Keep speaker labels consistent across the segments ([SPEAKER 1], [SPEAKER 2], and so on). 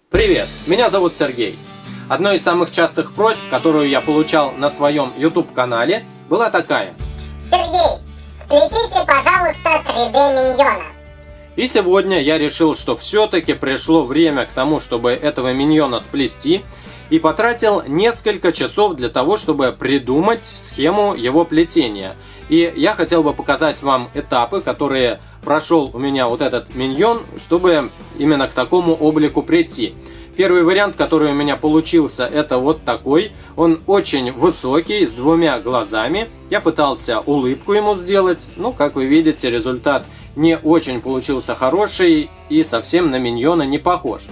[SPEAKER 1] Привет, меня зовут Сергей. Одной из самых частых просьб, которую я получал на своем YouTube-канале, была такая.
[SPEAKER 2] Сергей, сплетите, пожалуйста, 3D миньона.
[SPEAKER 1] И сегодня я решил, что все-таки пришло время к тому, чтобы этого миньона сплести, и потратил несколько часов для того, чтобы придумать схему его плетения. И я хотел бы показать вам этапы, которые прошел у меня вот этот миньон, чтобы именно к такому облику прийти. Первый вариант, который у меня получился, это вот такой. Он очень высокий, с двумя глазами. Я пытался улыбку ему сделать, но, как вы видите, результат не очень получился хороший и совсем на миньона не похож.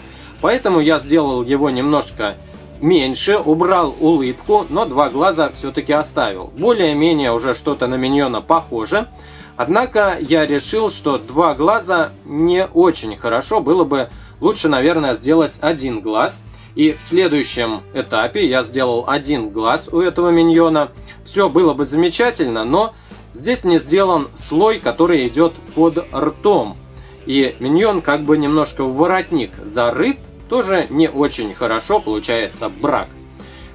[SPEAKER 1] Поэтому я сделал его немножко меньше, убрал улыбку, но два глаза все-таки оставил. Более-менее уже что-то на миньона похоже. Однако я решил, что два глаза не очень хорошо, было бы лучше, наверное, сделать один глаз. И в следующем этапе я сделал один глаз у этого миньона. Все было бы замечательно, но здесь не сделан слой, который идет под ртом. И миньон как бы немножко в воротник зарыт, тоже не очень хорошо получается брак.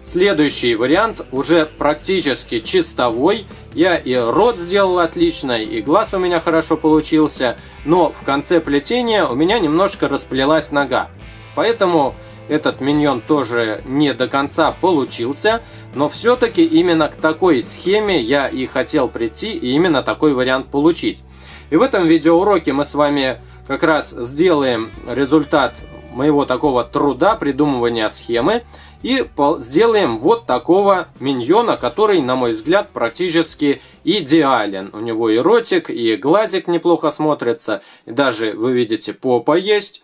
[SPEAKER 1] Следующий вариант уже практически чистовой. Я и рот сделал отлично, и глаз у меня хорошо получился, но в конце плетения у меня немножко расплелась нога. Поэтому этот миньон тоже не до конца получился, но все-таки именно к такой схеме я и хотел прийти, и именно такой вариант получить. И в этом видеоуроке мы с вами как раз сделаем результат моего такого труда придумывания схемы и сделаем вот такого миньона, который, на мой взгляд, практически идеален. У него и ротик, и глазик неплохо смотрится, и даже, вы видите, попа есть.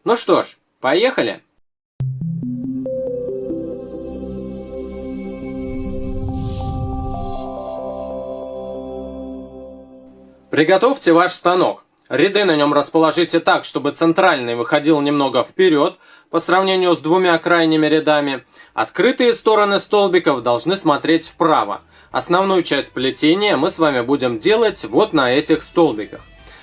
[SPEAKER 1] Ну что ж, поехали! Приготовьте ваш станок. Ряды на нем расположите так, чтобы центральный выходил немного вперед по сравнению с двумя крайними рядами. Открытые стороны столбиков должны смотреть вправо. Основную часть плетения мы с вами будем делать вот на этих столбиках.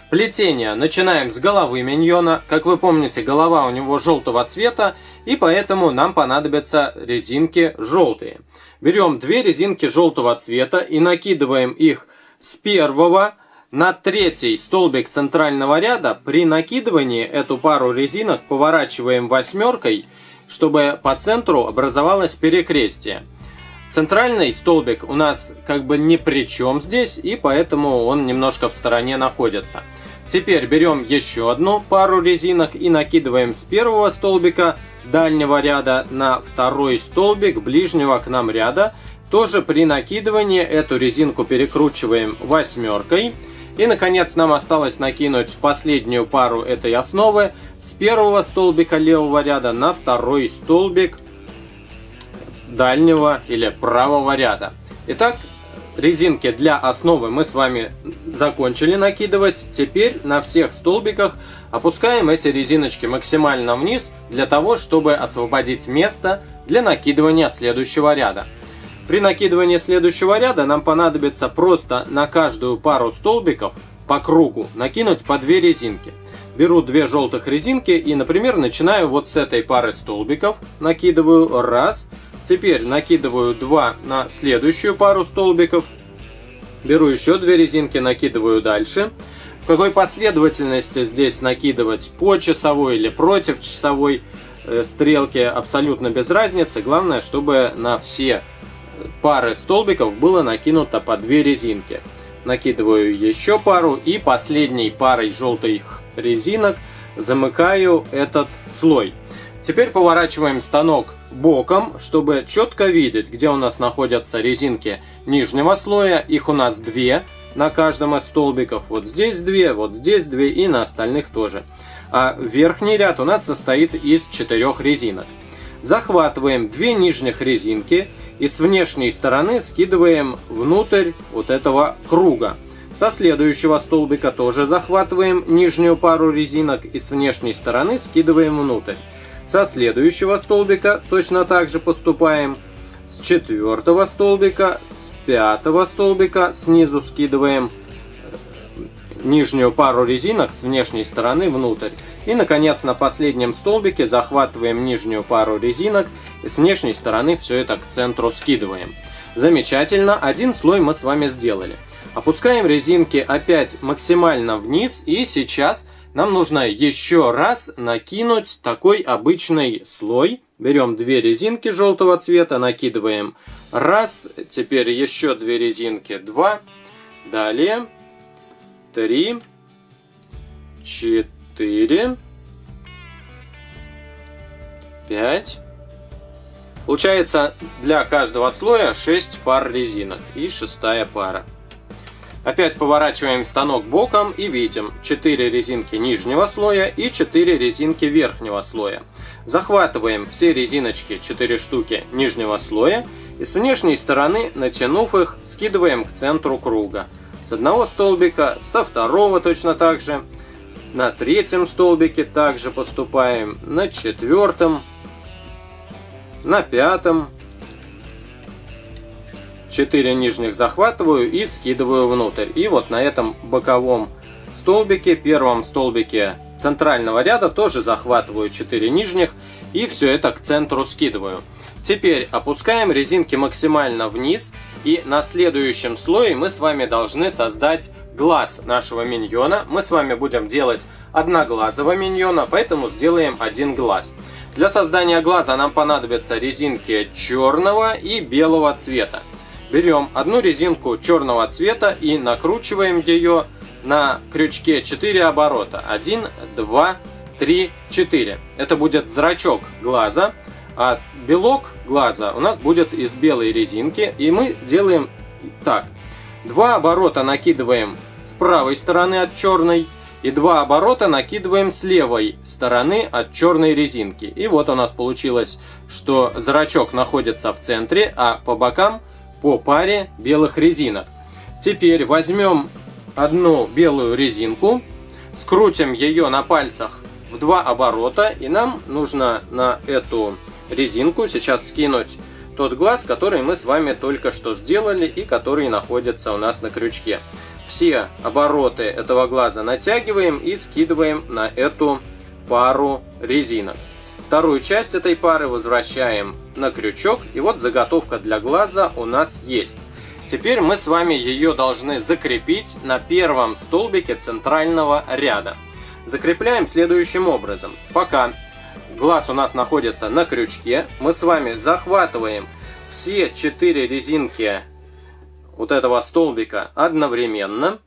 [SPEAKER 1] Плетение начинаем с головы миньона. Как вы помните, голова у него желтого цвета, и поэтому нам понадобятся резинки желтые. Берем две резинки желтого цвета и накидываем их с первого на третий столбик центрального ряда. При накидывании эту пару резинок поворачиваем восьмеркой, чтобы по центру образовалось перекрестие. Центральный столбик у нас как бы ни при чем здесь, и поэтому он немножко в стороне находится. Теперь берем еще одну пару резинок и накидываем с первого столбика дальнего ряда на второй столбик ближнего к нам ряда. Тоже при накидывании эту резинку перекручиваем восьмеркой. И, наконец, нам осталось накинуть последнюю пару этой основы с первого столбика левого ряда на второй столбик дальнего или правого ряда. Итак, резинки для основы мы с вами закончили накидывать. Теперь на всех столбиках опускаем эти резиночки максимально вниз для того, чтобы освободить место для накидывания следующего ряда. При накидывании следующего ряда нам понадобится просто на каждую пару столбиков по кругу накинуть по две резинки. Беру две желтых резинки и, например, начинаю вот с этой пары столбиков. Накидываю раз. Теперь накидываю два на следующую пару столбиков. Беру еще две резинки, накидываю дальше. В какой последовательности здесь накидывать, по часовой или против часовой стрелки, абсолютно без разницы. Главное, чтобы на все пары столбиков было накинуто по две резинки. Накидываю еще пару и последней парой желтых резинок замыкаю этот слой. Теперь поворачиваем станок боком, чтобы четко видеть, где у нас находятся резинки нижнего слоя. Их у нас две на каждом из столбиков. Вот здесь две и на остальных тоже. А верхний ряд у нас состоит из 4 резинок. Захватываем две нижних резинки и с внешней стороны скидываем внутрь вот этого круга. Со следующего столбика тоже захватываем нижнюю пару резинок и с внешней стороны скидываем внутрь. Со следующего столбика точно так же поступаем. С четвертого столбика, с пятого столбика снизу скидываем нижнюю пару резинок с внешней стороны внутрь. И, наконец, на последнем столбике захватываем нижнюю пару резинок и с внешней стороны все это к центру скидываем. Замечательно, один слой мы с вами сделали. Опускаем резинки опять максимально вниз, и сейчас нам нужно еще раз накинуть такой обычный слой. Берем 2 резинки желтого цвета, накидываем 1, теперь еще 2 резинки, 2, далее 3, 4, 5. Получается для каждого слоя 6 пар резинок и 6-я пара. Опять поворачиваем станок боком и видим 4 резинки нижнего слоя и 4 резинки верхнего слоя. Захватываем все резиночки, 4 штуки нижнего слоя, и с внешней стороны, натянув их, скидываем к центру круга. С одного столбика, со второго точно так же, на третьем столбике также поступаем, на 4-м, на 5-м. 4 нижних захватываю и скидываю внутрь. И вот на этом боковом столбике, первом столбике центрального ряда тоже захватываю 4 нижних и все это к центру скидываю. Теперь опускаем резинки максимально вниз, и на следующем слое мы с вами должны создать глаз нашего миньона. Мы с вами будем делать одноглазого миньона, поэтому сделаем один глаз. Для создания глаза нам понадобятся резинки черного и белого цвета. Берем одну резинку черного цвета и накручиваем ее на крючке 4 оборота. 1, 2, 3, 4. Это будет зрачок глаза, а белок глаза у нас будет из белой резинки. И мы делаем так. 2 оборота накидываем с правой стороны от черной, и 2 оборота накидываем с левой стороны от черной резинки. И вот у нас получилось, что зрачок находится в центре, а по бокам по паре белых резинок. Теперь возьмем одну белую резинку, скрутим ее на пальцах в 2 оборота, и нам нужно на эту резинку сейчас скинуть тот глаз, который мы с вами только что сделали и который находится у нас на крючке. Все обороты этого глаза натягиваем и скидываем на эту пару резинок. Вторую часть этой пары возвращаем на крючок, и вот заготовка для глаза у нас есть. Теперь мы с вами ее должны закрепить на первом столбике центрального ряда. Закрепляем следующим образом. Пока глаз у нас находится на крючке, мы с вами захватываем все 4 резинки вот этого столбика одновременно,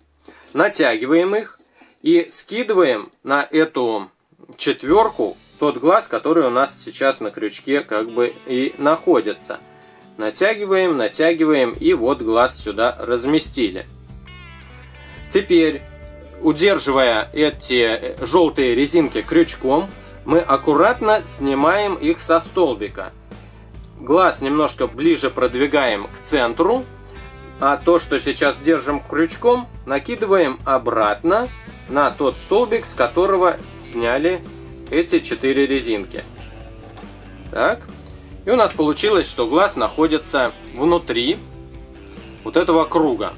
[SPEAKER 1] натягиваем их и скидываем на эту четверку тот глаз, который у нас сейчас на крючке как бы и находится. Натягиваем, натягиваем, и вот глаз сюда разместили. Теперь, удерживая эти желтые резинки крючком, мы аккуратно снимаем их со столбика. Глаз немножко ближе продвигаем к центру, а то, что сейчас держим крючком, накидываем обратно на тот столбик, с которого сняли эти 4 резинки. Так. И у нас получилось, что глаз находится внутри вот этого круга.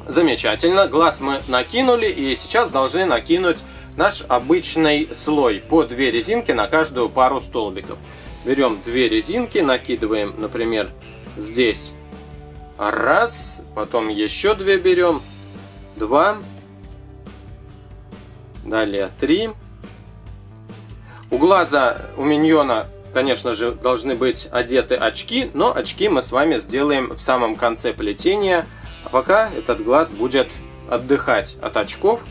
[SPEAKER 1] Замечательно. Глаз мы накинули, и сейчас должны накинуть наш обычный слой по 2 резинки на каждую пару столбиков. Берем 2 резинки, накидываем, например, здесь 1, потом еще 2 берем, 2, далее 3. У глаза, у миньона, конечно же, должны быть одеты очки, но очки мы с вами сделаем в самом конце плетения, а пока этот глаз будет отдыхать от очков.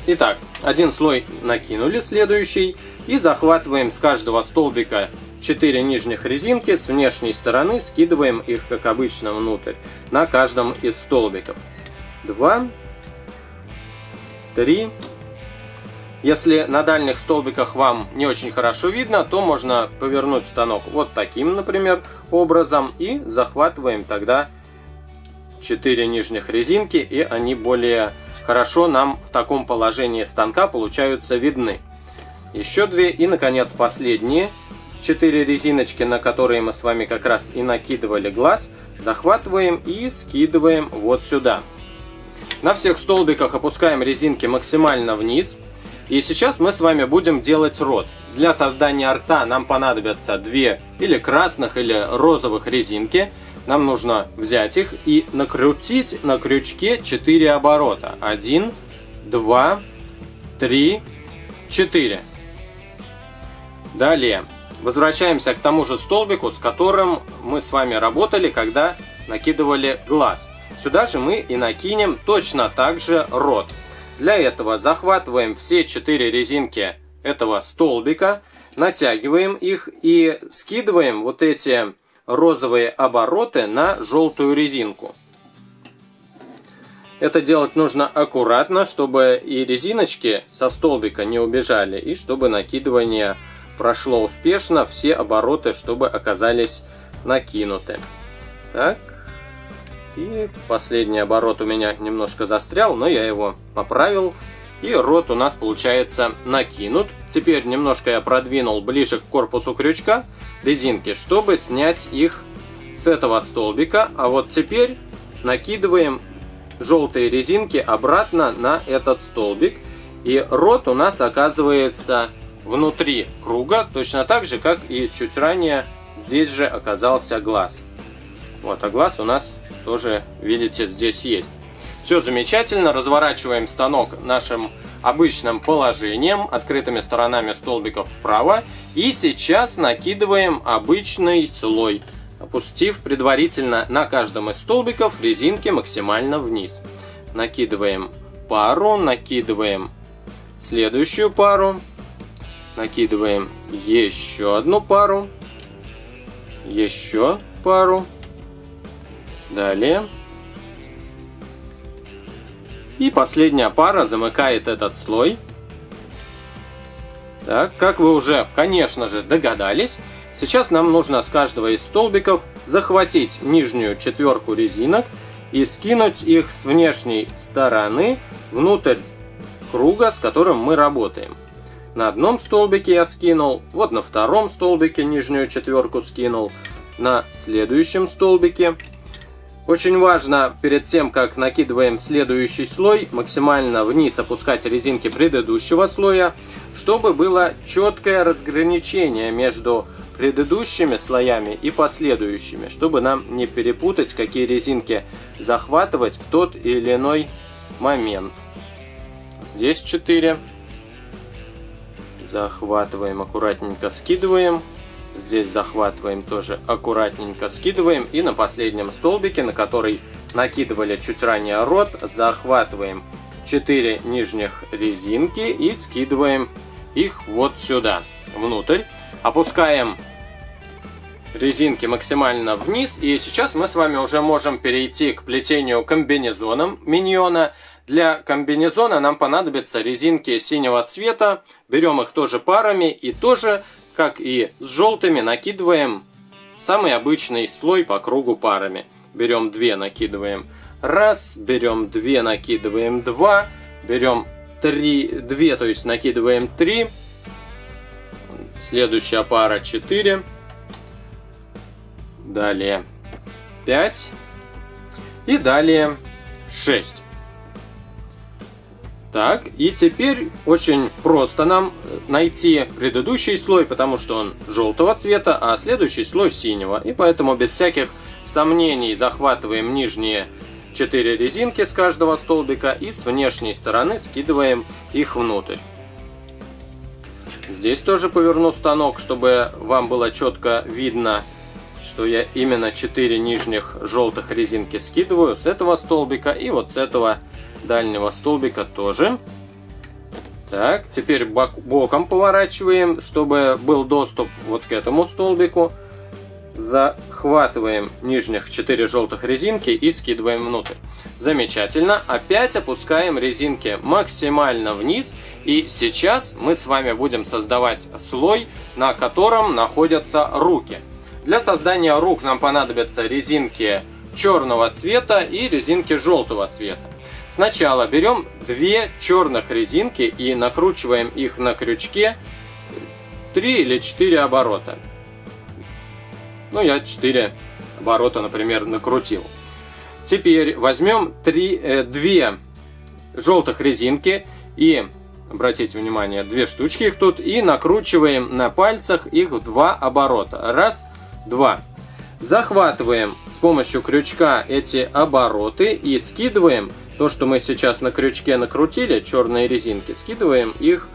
[SPEAKER 1] Итак, один слой накинули, следующий, и захватываем с каждого столбика 4 нижних резинки, с внешней стороны скидываем их, как обычно, внутрь, на каждом из столбиков. 2, 3. Если на дальних столбиках вам не очень хорошо видно, то можно повернуть станок вот таким, например, образом, и захватываем тогда 4 нижних резинки, и они более хорошо нам в таком положении станка получаются видны. Еще 2, и, наконец, последние 4 резиночки, на которые мы с вами как раз и накидывали глаз, захватываем и скидываем вот сюда. На всех столбиках опускаем резинки максимально вниз. И сейчас мы с вами будем делать рот. Для создания рта нам понадобятся 2 или красных, или розовых резинки. Нам нужно взять их и накрутить на крючке 4 оборота. 1, 2, 3, 4. Далее возвращаемся к тому же столбику, с которым мы с вами работали, когда накидывали глаз. Сюда же мы и накинем точно так же рот. Для этого захватываем все 4 резинки этого столбика, натягиваем их и скидываем вот эти розовые обороты на желтую резинку. Это делать нужно аккуратно, чтобы и резиночки со столбика не убежали, и чтобы накидывание прошло успешно, все обороты, чтобы оказались накинуты. Так. И последний оборот у меня немножко застрял, но я его поправил. И рот у нас получается накинут. Теперь немножко я продвинул ближе к корпусу крючка резинки, чтобы снять их с этого столбика. А вот теперь накидываем желтые резинки обратно на этот столбик. И рот у нас оказывается внутри круга, точно так же, как и чуть ранее здесь же оказался глаз. Вот, а глаз у нас тоже, видите, здесь есть. Все замечательно. Разворачиваем станок нашим обычным положением, открытыми сторонами столбиков вправо. И сейчас накидываем обычный слой, опустив предварительно на каждом из столбиков резинки максимально вниз. Накидываем пару, накидываем следующую пару, накидываем еще одну пару, еще пару. Далее. И последняя пара замыкает этот слой. Так, как вы уже, конечно же, догадались, сейчас нам нужно с каждого из столбиков захватить нижнюю четверку резинок и скинуть их с внешней стороны внутрь круга, с которым мы работаем. На одном столбике я скинул, вот на втором столбике нижнюю четверку скинул, на следующем столбике. Очень важно перед тем, как накидываем следующий слой, максимально вниз опускать резинки предыдущего слоя, чтобы было четкое разграничение между предыдущими слоями и последующими, чтобы нам не перепутать, какие резинки захватывать в тот или иной момент. Здесь 4. Захватываем, аккуратненько скидываем. Здесь захватываем, тоже аккуратненько скидываем. И на последнем столбике, на который накидывали чуть ранее рот, захватываем 4 нижних резинки и скидываем их вот сюда, внутрь. Опускаем резинки максимально вниз. И сейчас мы с вами уже можем перейти к плетению комбинезона миньона. Для комбинезона нам понадобятся резинки синего цвета. Берем их тоже парами и тоже, как и с желтыми, накидываем самый обычный слой по кругу парами. Берем 2, накидываем 1, берем 2, накидываем 2, берем 2, то есть накидываем 3. Следующая пара 4. Далее 5. И далее 6. Так, и теперь очень просто нам найти предыдущий слой, потому что он желтого цвета, а следующий слой синего. И поэтому без всяких сомнений захватываем нижние 4 резинки с каждого столбика и с внешней стороны скидываем их внутрь. Здесь тоже поверну станок, чтобы вам было четко видно, что я именно 4 нижних желтых резинки скидываю с этого столбика и вот с этого дальнего столбика тоже. Так, теперь боком поворачиваем, чтобы был доступ вот к этому столбику. Захватываем нижних 4 желтых резинки и скидываем внутрь. Замечательно. Опять опускаем резинки максимально вниз. И сейчас мы с вами будем создавать слой, на котором находятся руки. Для создания рук нам понадобятся резинки черного цвета и резинки желтого цвета. Сначала берем 2 черных резинки и накручиваем их на крючке 3 или 4 оборота. Ну, я 4 оборота, например, накрутил. Теперь возьмем 2 желтых резинки и, обратите внимание, 2 штучки их тут, и накручиваем на пальцах их в 2 оборота. Раз, два. Захватываем с помощью крючка эти обороты и скидываем то, что мы сейчас на крючке накрутили, черные резинки, скидываем их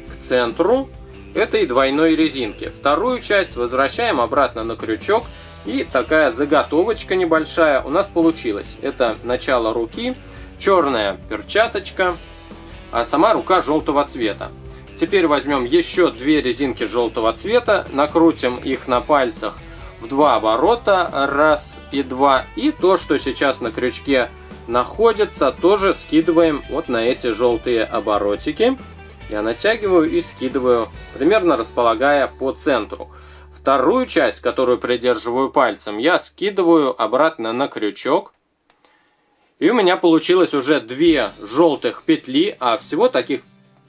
[SPEAKER 1] к центру этой двойной резинки. Вторую часть возвращаем обратно на крючок, и такая заготовочка небольшая у нас получилась. Это начало руки, черная перчаточка, а сама рука желтого цвета. Теперь возьмем еще 2 резинки желтого цвета, накрутим их на пальцах в 2 оборота, раз и 2, и то, что сейчас на крючке находится, тоже скидываем вот на эти желтые оборотики. Я натягиваю и скидываю, примерно располагая по центру. Вторую часть, которую придерживаю пальцем, я скидываю обратно на крючок. И у меня получилось уже 2 желтых петли, а всего таких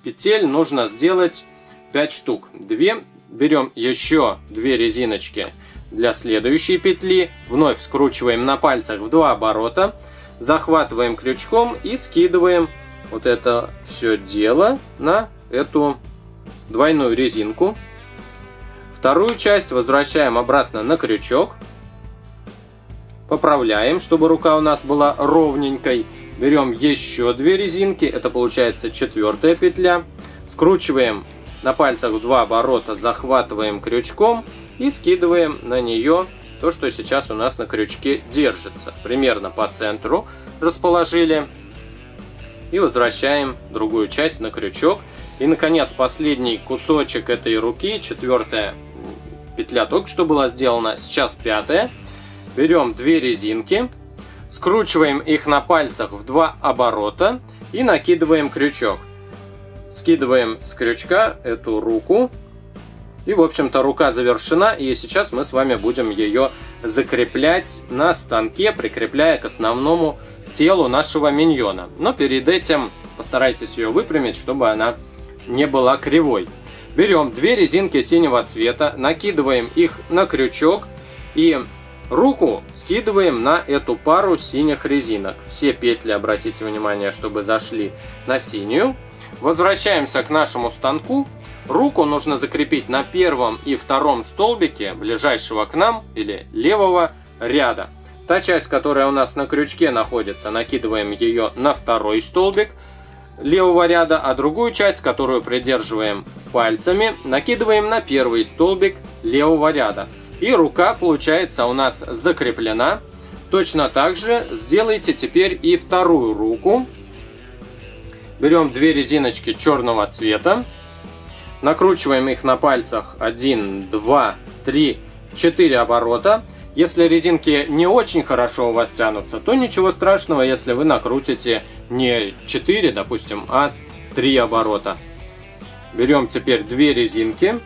[SPEAKER 1] петель нужно сделать 5 штук. 2. Берем еще 2 резиночки для следующей петли, вновь скручиваем на пальцах в 2 оборота, захватываем крючком и скидываем вот это все дело на эту двойную резинку. Вторую часть возвращаем обратно на крючок, поправляем, чтобы рука у нас была ровненькой. Берем еще 2 резинки, это получается 4-я петля, скручиваем на пальцах в 2 оборота, захватываем крючком и скидываем на нее то, что сейчас у нас на крючке держится. Примерно по центру расположили. И возвращаем другую часть на крючок. И, наконец, последний кусочек этой руки, 4-я петля только что была сделана, сейчас 5-я. Берем 2 резинки, скручиваем их на пальцах в 2 оборота и накидываем крючок. Скидываем с крючка эту руку. И, в общем-то, рука завершена, и сейчас мы с вами будем ее закреплять на станке, прикрепляя к основному телу нашего миньона. Но перед этим постарайтесь ее выпрямить, чтобы она не была кривой. Берем 2 резинки синего цвета, накидываем их на крючок и руку скидываем на эту пару синих резинок. Все петли, обратите внимание, чтобы зашли на синюю. Возвращаемся к нашему станку. Руку нужно закрепить на 1-м и 2-м столбике ближайшего к нам или левого ряда. Та часть, которая у нас на крючке находится, накидываем ее на 2-й столбик левого ряда, а другую часть, которую придерживаем пальцами, накидываем на 1-й столбик левого ряда. И рука, получается, у нас закреплена. Точно так же сделайте теперь и 2-ю руку. Берем 2 резиночки черного цвета. Накручиваем их на пальцах 1, 2, 3, 4 оборота. Если резинки не очень хорошо у вас тянутся, то ничего страшного, если вы накрутите не 4, допустим, а 3 оборота. Берем теперь 2 резинки.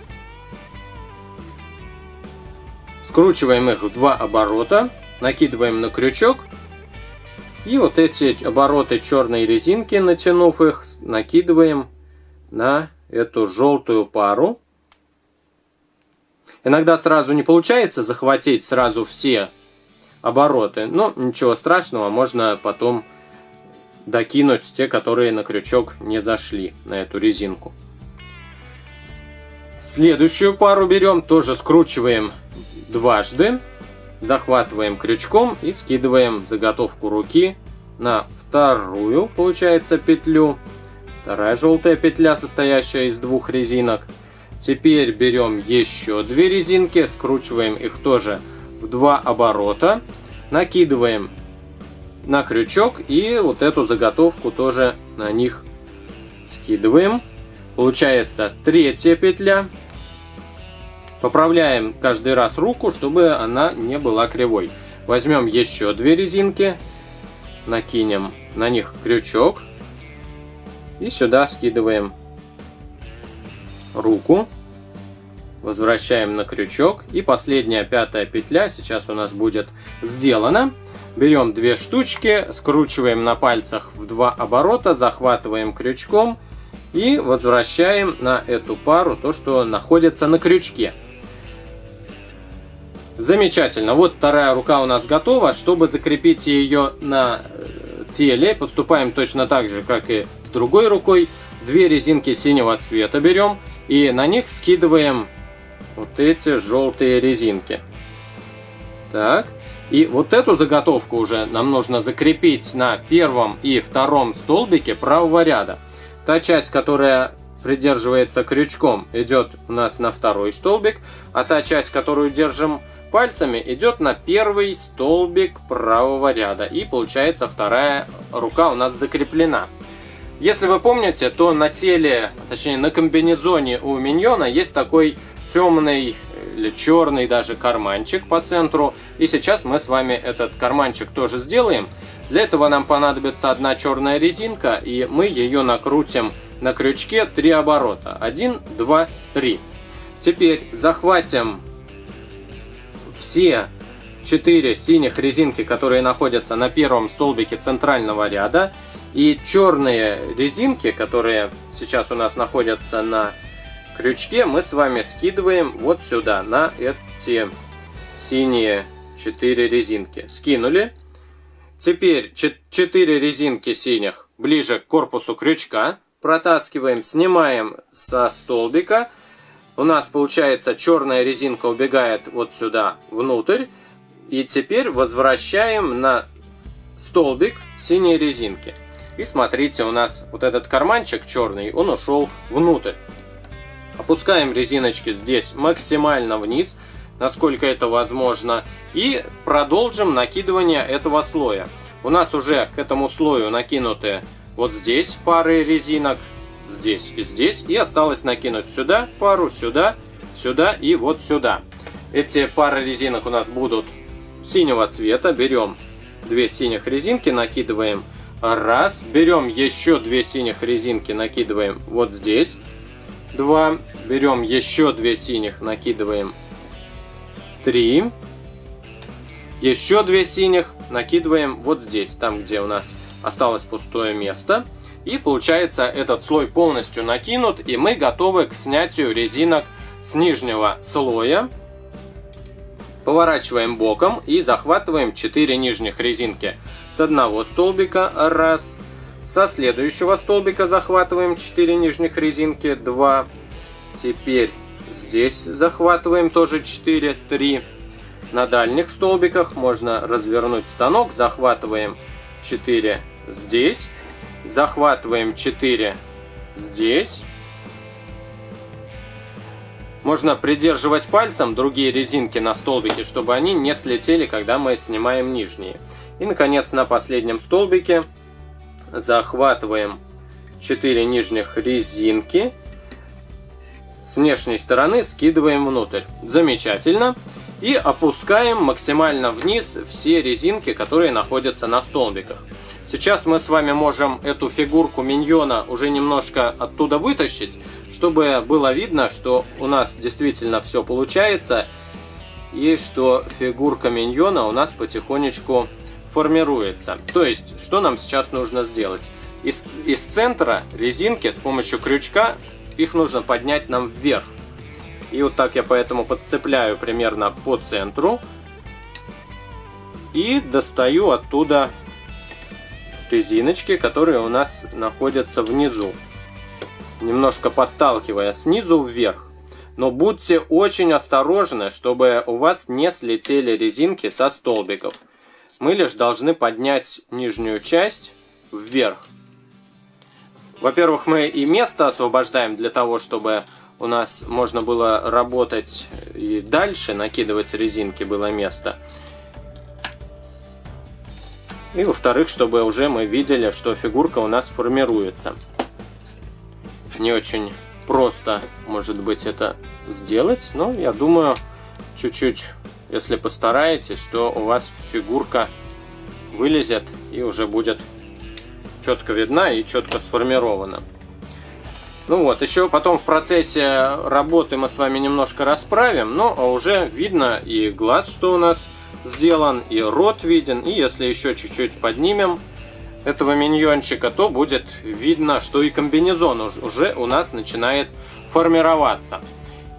[SPEAKER 1] Скручиваем их в 2 оборота. Накидываем на крючок. И вот эти обороты черной резинки, натянув их, накидываем на эту желтую пару. Иногда сразу не получается захватить сразу все обороты, но ничего страшного, можно потом докинуть те, которые на крючок не зашли, на эту резинку. Следующую пару берем, тоже скручиваем дважды, захватываем крючком и скидываем заготовку руки на 2-ю, получается, петлю. 2-я желтая петля, состоящая из 2 резинок. Теперь берем еще 2 резинки, скручиваем их тоже в 2 оборота, накидываем на крючок и вот эту заготовку тоже на них скидываем. Получается 3-я петля. Поправляем каждый раз руку, чтобы она не была кривой. Возьмем еще 2 резинки, накинем на них крючок. И сюда скидываем руку, возвращаем на крючок. И последняя 5-я петля сейчас у нас будет сделана. Берем 2 штучки, скручиваем на пальцах в 2 оборота, захватываем крючком и возвращаем на эту пару то, что находится на крючке. Замечательно. Вот 2-я рука у нас готова. Чтобы закрепить ее на теле. Поступаем точно так же, как и с другой рукой. 2 резинки синего цвета берем и на них скидываем вот эти желтые резинки. Так. И вот эту заготовку уже нам нужно закрепить на первом и втором столбике правого ряда. Та часть, которая придерживается крючком, идет у нас на второй столбик, а та часть, которую держим пальцами, идет на первый столбик правого ряда. И получается, вторая рука у нас закреплена. Если вы помните, то на теле, точнее на комбинезоне у миньона есть такой темный или черный даже карманчик по центру. И сейчас мы с вами этот карманчик тоже сделаем. Для этого нам понадобится одна черная резинка, и мы ее накрутим на крючке 3 оборота. 1, 2, 3. Теперь захватим все 4 синих резинки, которые находятся на первом столбике центрального ряда. И черные резинки, которые сейчас у нас находятся на крючке, мы с вами скидываем вот сюда, на эти синие 4 резинки. Скинули. Теперь 4 резинки синих ближе к корпусу крючка протаскиваем, снимаем со столбика. У нас получается черная резинка убегает вот сюда внутрь. И теперь возвращаем на столбик синие резинки. И смотрите, у нас вот этот карманчик черный, он ушел внутрь. Опускаем резиночки здесь максимально вниз, насколько это возможно. И продолжим накидывание этого слоя. У нас уже к этому слою накинуты вот здесь пары резинок, здесь и здесь. И осталось накинуть сюда пару, сюда, сюда и вот сюда. Эти пары резинок у нас будут синего цвета. Берем 2 синих резинки, накидываем. Раз. Берем еще 2 синих резинки, накидываем вот здесь. 2. Берем еще 2 синих, накидываем 3. Еще 2 синих накидываем вот здесь, там где у нас осталось пустое место. И получается, этот слой полностью накинут, и мы готовы к снятию резинок с нижнего слоя. Поворачиваем боком и захватываем 4 нижних резинки с одного столбика. Раз. Со следующего столбика захватываем 4 нижних резинки. 2. Теперь здесь захватываем тоже 4. 3. На дальних столбиках можно развернуть станок. Захватываем 4 здесь. Захватываем 4 здесь. Можно придерживать пальцем другие резинки на столбике, чтобы они не слетели, когда мы снимаем нижние. И, наконец, на последнем столбике захватываем 4 нижних резинки. С внешней стороны скидываем внутрь. Замечательно. И опускаем максимально вниз все резинки, которые находятся на столбиках. Сейчас мы с вами можем эту фигурку миньона уже немножко оттуда вытащить, чтобы было видно, что у нас действительно все получается и что фигурка миньона у нас потихонечку формируется. То есть, что нам сейчас нужно сделать? Из центра резинки с помощью крючка их нужно поднять нам вверх. И вот так я поэтому подцепляю примерно по центру и достаю оттуда резиночки, которые у нас находятся внизу, немножко подталкивая снизу вверх. Но будьте очень осторожны, чтобы у вас не слетели резинки со столбиков. Мы лишь должны поднять нижнюю часть вверх. Во-первых, мы и место освобождаем для того, чтобы у нас можно было работать и дальше, накидывать резинки было место. И во-вторых, чтобы уже мы видели, что фигурка у нас формируется. Не очень просто, может быть, это сделать, но я думаю, чуть-чуть, если постараетесь, то у вас фигурка вылезет и уже будет четко видна и четко сформирована. Ну вот, еще потом в процессе работы мы с вами немножко расправим, но уже видно и глаз, что у нас сделан, и рот виден, и если еще чуть-чуть поднимем этого миньончика, то будет видно, что и комбинезон уже у нас начинает формироваться.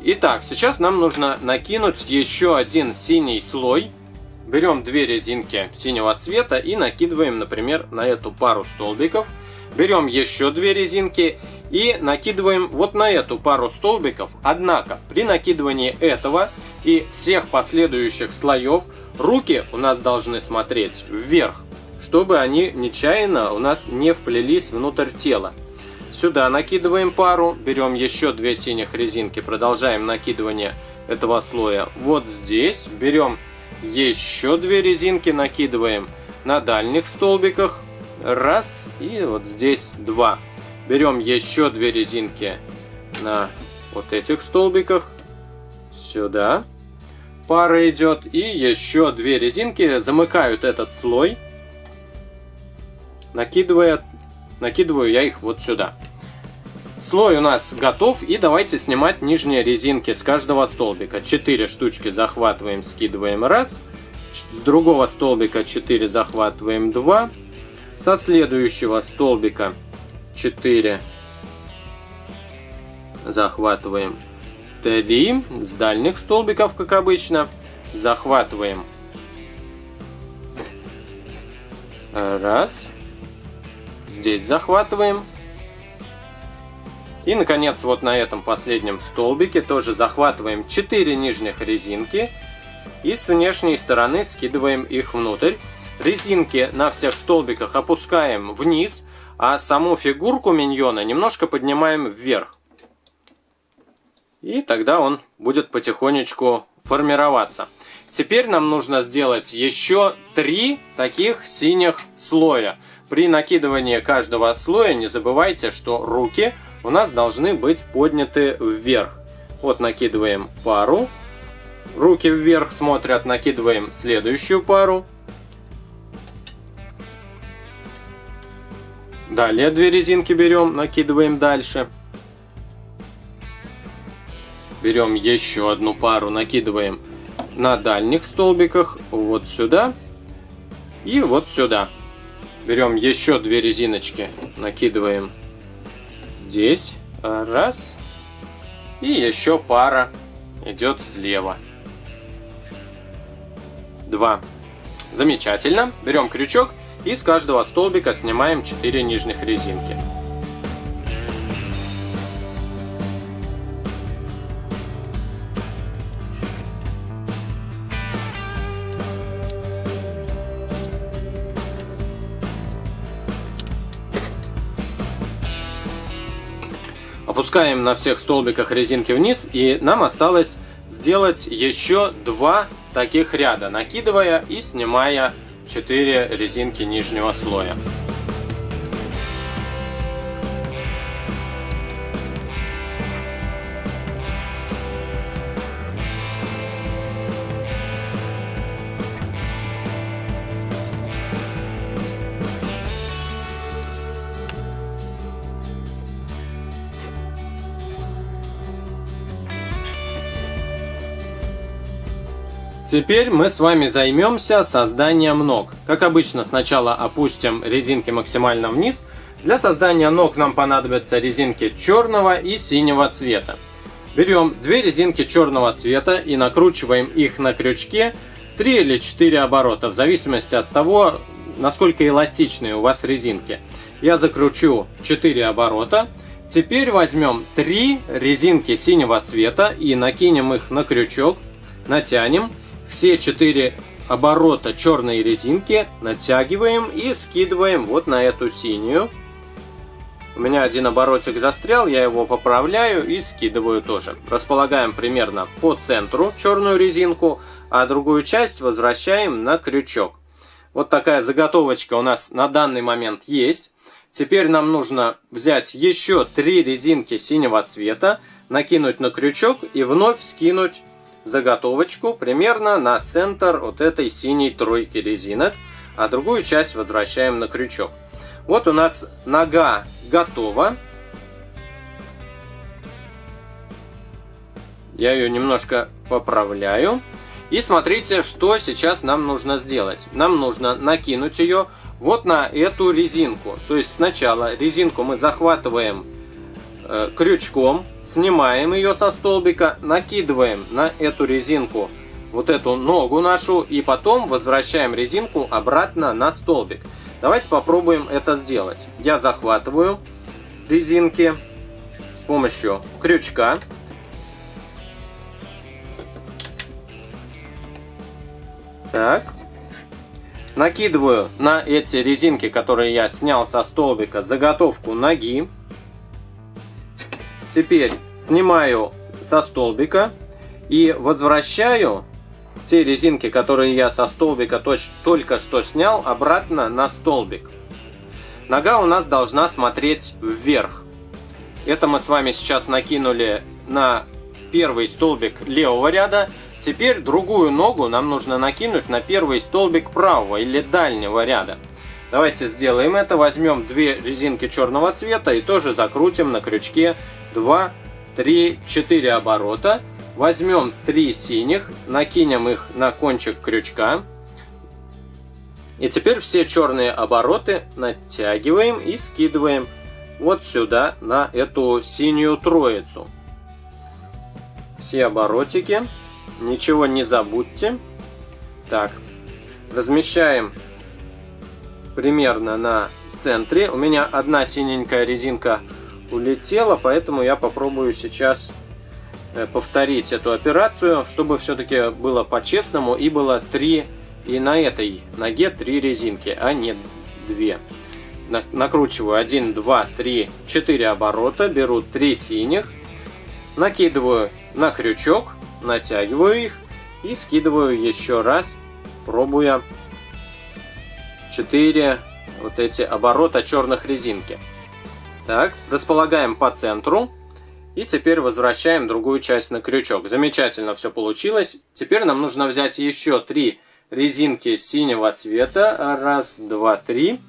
[SPEAKER 1] Итак, сейчас нам нужно накинуть еще один синий слой берем две резинки синего цвета и накидываем, например, на эту пару столбиков. Берем еще две резинки и накидываем вот на эту пару столбиков. Однако при накидывании этого и всех последующих слоев руки у нас должны смотреть вверх, чтобы они нечаянно у нас не вплелись внутрь тела. Сюда накидываем пару, берем еще две синих резинки, продолжаем накидывание этого слоя вот здесь. Берем еще две резинки, накидываем на дальних столбиках. Раз, и вот здесь два. Берем еще две резинки на вот этих столбиках. Сюда пара идет. И еще две резинки замыкают этот слой. Накидываю я их вот сюда. Слой у нас готов. И давайте снимать нижние резинки с каждого столбика. 4 штучки захватываем, скидываем раз. С другого столбика 4 захватываем 2. Со следующего столбика 4 захватываем 3. С дальних столбиков, как обычно, захватываем раз. Здесь захватываем. И, наконец, вот на этом последнем столбике тоже захватываем 4 нижних резинки. И с внешней стороны скидываем их внутрь. Резинки на всех столбиках опускаем вниз, а саму фигурку миньона немножко поднимаем вверх. И тогда он будет потихонечку формироваться. Теперь нам нужно сделать еще 3 таких синих слоя. При накидывании каждого слоя не забывайте, что руки у нас должны быть подняты вверх. Вот накидываем пару. Руки вверх смотрят, накидываем следующую пару. Далее 2 резинки берем, накидываем дальше. Берем еще одну пару, накидываем на дальних столбиках вот сюда и вот сюда. Берем еще 2 резиночки, накидываем здесь. Раз. И еще пара идет слева. 2. Замечательно. Берем крючок. И с каждого столбика снимаем 4 нижних резинки. Опускаем на всех столбиках резинки вниз, и нам осталось сделать еще 2 таких ряда, накидывая и снимая 4 резинки нижнего слоя. Теперь мы с вами займемся созданием ног. Как обычно, сначала опустим резинки максимально вниз. Для создания ног нам понадобятся резинки черного и синего цвета. Берем 2 резинки черного цвета и накручиваем их на крючке 3 или 4 оборота, в зависимости от того, насколько эластичные у вас резинки. Я закручу 4 оборота. Теперь возьмем 3 резинки синего цвета и накинем их на крючок, натянем. Все 4 оборота черной резинки натягиваем и скидываем вот на эту синюю. У меня один оборотик застрял, я его поправляю и скидываю тоже. Располагаем примерно по центру черную резинку, а другую часть возвращаем на крючок. Вот такая заготовочка у нас на данный момент есть. Теперь нам нужно взять еще 3 резинки синего цвета, накинуть на крючок и вновь скинуть заготовочку примерно на центр вот этой синей тройки резинок, а другую часть возвращаем на крючок. Вот у нас нога готова. Я ее немножко поправляю. И смотрите, что сейчас нам нужно сделать. Нам нужно накинуть ее вот на эту резинку. То есть сначала резинку мы захватываем крючком, снимаем ее со столбика, накидываем на эту резинку вот эту ногу нашу и потом возвращаем резинку обратно на столбик. Давайте попробуем это сделать. Я захватываю резинки с помощью крючка. Так. Накидываю на эти резинки, которые я снял со столбика, заготовку ноги. Теперь снимаю со столбика и возвращаю те резинки, которые я со столбика только что снял, обратно на столбик. Нога у нас должна смотреть вверх. Это мы с вами сейчас накинули на первый столбик левого ряда. Теперь другую ногу нам нужно накинуть на первый столбик правого или дальнего ряда. Давайте сделаем это. Возьмем две резинки черного цвета и тоже закрутим на крючке 2, 3, 4 оборота. Возьмем 3 синих, накинем их на кончик крючка. И теперь все черные обороты натягиваем и скидываем вот сюда на эту синюю троицу. Все оборотики. Ничего не забудьте. Так, размещаем примерно на центре. У меня одна синенькая резинка улетела, поэтому я попробую сейчас повторить эту операцию, чтобы все-таки было по-честному и было 3, и на этой ноге 3 резинки, а не 2. Накручиваю 1, 2, 3, 4 оборота, беру 3 синих, накидываю на крючок, натягиваю их и скидываю еще раз, пробуя 4 вот эти оборота черных резинки. Так, располагаем по центру и теперь возвращаем другую часть на крючок. Замечательно все получилось. Теперь нам нужно взять еще 3 резинки синего цвета. 1, 2, 3.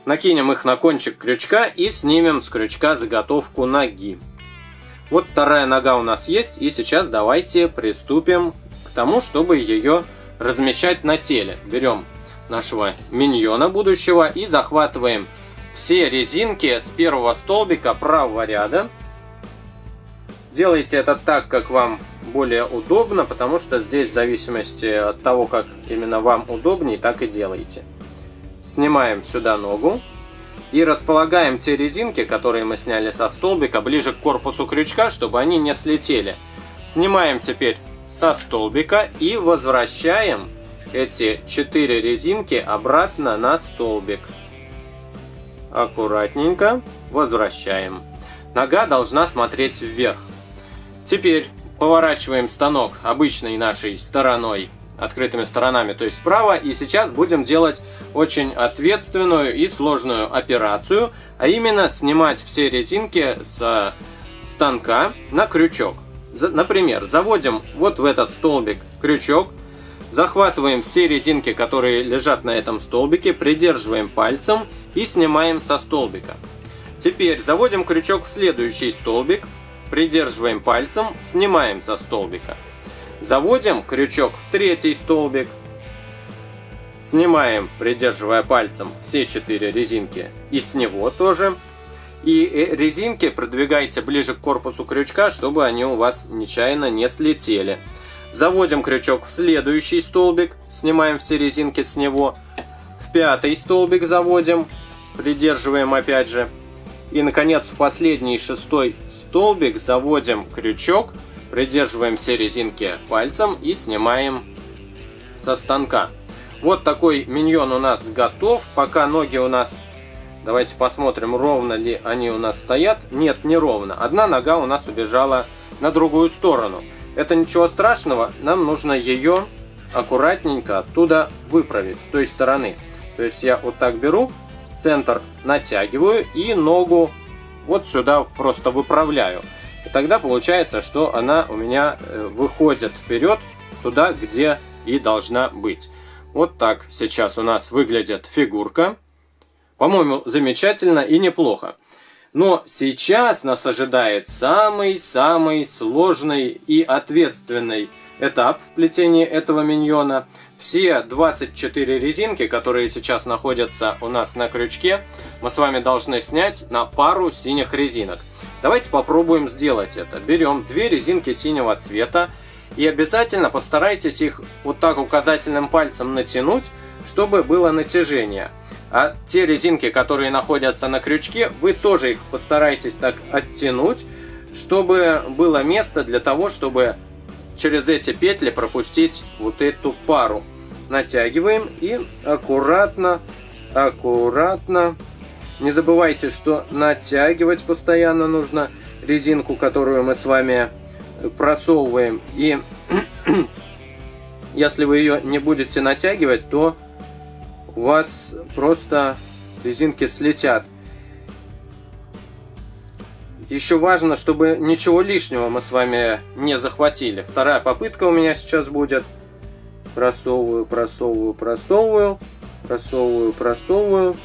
[SPEAKER 1] Накинем их на кончик крючка и снимем с крючка заготовку ноги. Вот вторая нога у нас есть, и сейчас давайте приступим к тому, чтобы ее размещать на теле. Берем нашего миньона будущего и захватываем все резинки с первого столбика правого ряда. Делайте это так, как вам более удобно, потому что здесь в зависимости от того, как именно вам удобнее, так и делайте. Снимаем сюда ногу. И располагаем те резинки, которые мы сняли со столбика, ближе к корпусу крючка, чтобы они не слетели. Снимаем теперь со столбика и возвращаем эти 4 резинки обратно на столбик. Аккуратненько возвращаем. Нога должна смотреть вверх. Теперь поворачиваем станок обычной нашей стороной, открытыми сторонами, то есть вправо. И сейчас будем делать очень ответственную и сложную операцию, а именно снимать все резинки с станка на крючок. Например, заводим вот в этот столбик крючок, захватываем все резинки, которые лежат на этом столбике, придерживаем пальцем и снимаем со столбика. Теперь заводим крючок в следующий столбик, придерживаем пальцем, снимаем со столбика. Заводим крючок в третий столбик, снимаем, придерживая пальцем, все 4 резинки и с него тоже. И резинки продвигайте ближе к корпусу крючка, чтобы они у вас нечаянно не слетели. Заводим крючок в следующий столбик, снимаем все резинки с него. В 5-й столбик заводим, придерживаем опять же. И, наконец, в последний 6-й столбик заводим крючок, придерживаем все резинки пальцем и снимаем со станка. Вот такой миньон у нас готов. Пока ноги у нас, давайте посмотрим, ровно ли они у нас стоят. Нет, не ровно. Одна нога у нас убежала на другую сторону. Это ничего страшного, нам нужно ее аккуратненько оттуда выправить, с той стороны. То есть я вот так беру, центр натягиваю и ногу вот сюда просто выправляю. И тогда получается, что она у меня выходит вперед, туда, где и должна быть. Вот так сейчас у нас выглядит фигурка. По-моему, замечательно и неплохо. Но сейчас нас ожидает самый-самый сложный и ответственный этап в плетении этого миньона. Все 24 резинки, которые сейчас находятся у нас на крючке, мы с вами должны снять на пару синих резинок. Давайте попробуем сделать это. Берем 2 резинки синего цвета и обязательно постарайтесь их вот так указательным пальцем натянуть, чтобы было натяжение. А те резинки, которые находятся на крючке, вы тоже их постарайтесь так оттянуть, чтобы было место для того, чтобы через эти петли пропустить вот эту пару. Натягиваем и аккуратно, аккуратно. Не забывайте, что натягивать постоянно нужно резинку, которую мы с вами просовываем. И если вы ее не будете натягивать, то у вас просто резинки слетят. Еще важно, чтобы ничего лишнего мы с вами не захватили. Вторая попытка у меня сейчас будет. Просовываю, просовываю, просовываю, просовываю, просовываю.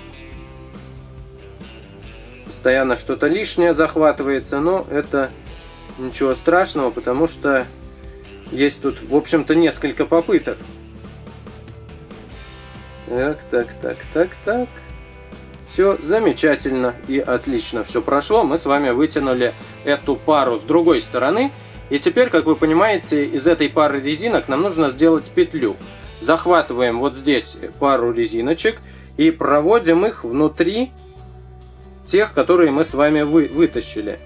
[SPEAKER 1] Постоянно что-то лишнее захватывается, но это ничего страшного, потому что есть тут, в общем-то, несколько попыток. Так, так, так, так, так. Все замечательно и отлично все прошло. Мы с вами вытянули эту пару с другой стороны. И теперь, как вы понимаете, из этой пары резинок нам нужно сделать петлю. Захватываем вот здесь пару резиночек и проводим их внутри тех, которые мы с вами вытащили.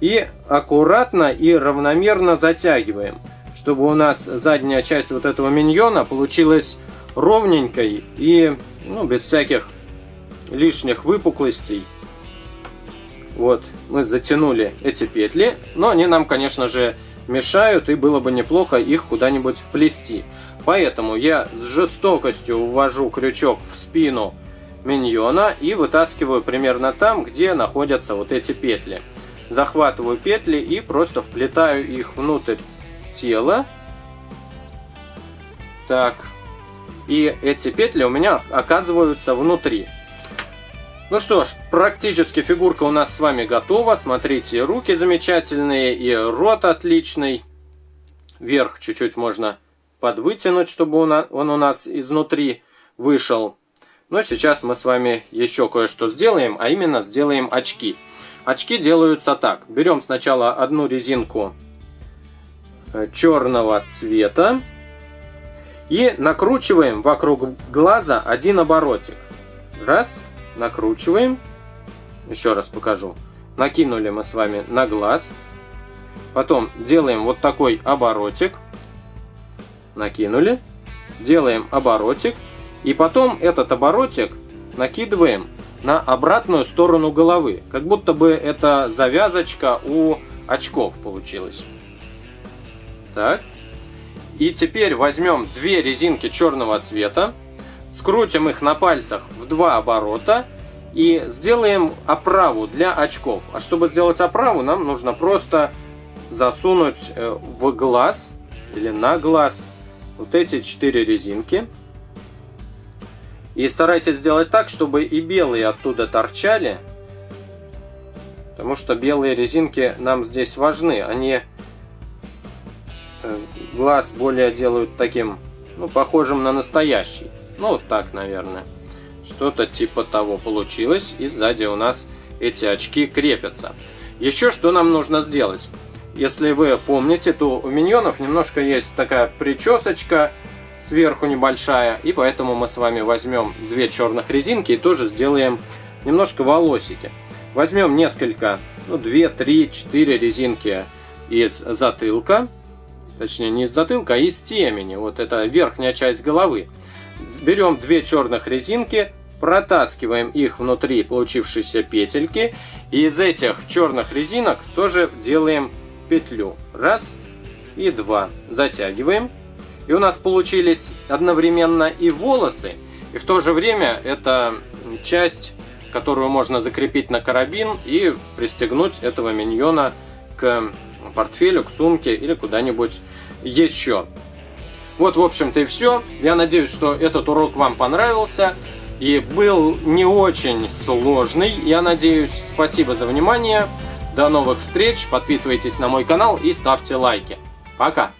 [SPEAKER 1] И аккуратно и равномерно затягиваем, чтобы у нас задняя часть вот этого миньона получилась ровненькой и без всяких лишних выпуклостей. Вот, мы затянули эти петли, но они нам, конечно же, мешают, и было бы неплохо их куда-нибудь вплести. Поэтому я с жестокостью ввожу крючок в спину миньона и вытаскиваю примерно там, где находятся вот эти петли. Захватываю петли и просто вплетаю их внутрь тела. Так, и эти петли у меня оказываются внутри. Ну что ж, практически фигурка у нас с вами готова. Смотрите, руки замечательные и рот отличный. Верх чуть-чуть можно подвытянуть, чтобы он у нас изнутри вышел. Но сейчас мы с вами еще кое-что сделаем, а именно сделаем очки. Очки делаются так. Берем сначала одну резинку черного цвета и накручиваем вокруг глаза один оборотик. Раз. Накручиваем. Еще раз покажу. Накинули мы с вами на глаз. Потом делаем вот такой оборотик. Накинули. Делаем оборотик. И потом этот оборотик накидываем на обратную сторону головы. Как будто бы это завязочка у очков получилась. Так. И теперь возьмем 2 резинки черного цвета. Скрутим их на пальцах в 2 оборота и сделаем оправу для очков. А чтобы сделать оправу, нам нужно просто засунуть в глаз или на глаз вот эти 4 резинки. И старайтесь сделать так, чтобы и белые оттуда торчали, потому что белые резинки нам здесь важны. Они глаз более делают таким, похожим на настоящий. Вот так, наверное. Что-то типа того получилось. И сзади у нас эти очки крепятся. Еще что нам нужно сделать? Если вы помните, то у миньонов немножко есть такая причесочка сверху небольшая. И поэтому мы с вами возьмем 2 черных резинки и тоже сделаем немножко волосики. Возьмем несколько, 2, 3, 4 резинки из затылка. Точнее, не из затылка, а из темени. Вот это верхняя часть головы. Берем 2 черных резинки, протаскиваем их внутри получившейся петельки. И из этих черных резинок тоже делаем петлю. Раз и 2. Затягиваем. И у нас получились одновременно и волосы, и в то же время это часть, которую можно закрепить на карабин и пристегнуть этого миньона к портфелю, к сумке или куда-нибудь еще. Вот, в общем-то, и все. Я надеюсь, что этот урок вам понравился и был не очень сложный. Я надеюсь. Спасибо за внимание. До новых встреч. Подписывайтесь на мой канал и ставьте лайки. Пока!